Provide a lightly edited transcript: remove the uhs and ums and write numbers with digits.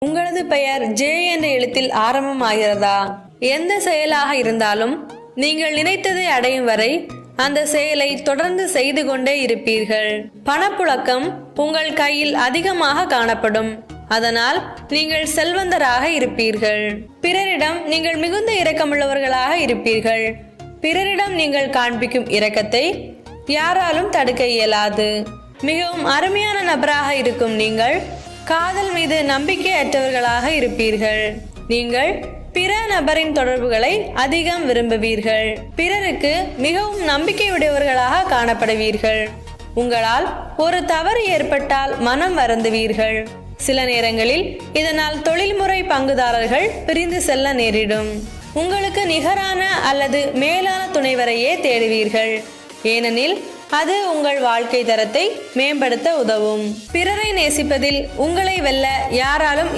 உங்களது பெயர் ஜே என்ற எழுத்தில் ஆரம்பமாகிறதா? எந்த செயலாக இருந்தாலும் நீங்கள் நினைத்ததை அடையும் வரை அந்த செயலை தொடர்ந்து செய்து கொண்டே இருப்பீர்கள். பணப்புழக்கம் உங்கள் கையில் அதிகமாக காணப்படும். அதனால் நீங்கள் செல்வந்தராக இருப்பீர்கள். பிறரிடம் நீங்கள் மிகுந்த இரக்கமுள்ளவர்களாக இருப்பீர்கள். பிறரிடம் நீங்கள் காண்பிக்கும் இரக்கத்தை யாராலும் தடுக்க இயலாது. மிகவும் அருமையான நபராக இருக்கும் நீங்கள் காதல் மீது நம்பிக்கையற்றவர்களாக இருப்பீர்கள். நீங்கள் பிற நபரின் தொடர்புகளை அதிகம் விரும்புவீர்கள். பிறருக்கு மிகவும் நம்பிக்கையுடையவர்களாக காணப்படுவீர்கள். உங்களால் ஒரு தவறு ஏற்பட்டால் மனம் வருந்துவீர்கள். சில நேரங்களில் இதனால் தொழில்முறை பங்குதாரர்கள் பிரிந்து செல்ல நேரிடும். உங்களுக்கு நிகரான அல்லது மேலான துணைவரையே தேடுவீர்கள். ஏனெனில் அது உங்கள் வாழ்க்கை தரத்தை மேம்படுத்த உதவும். பிறரை நேசிப்பதில் உங்களை வெல்ல யாராலும்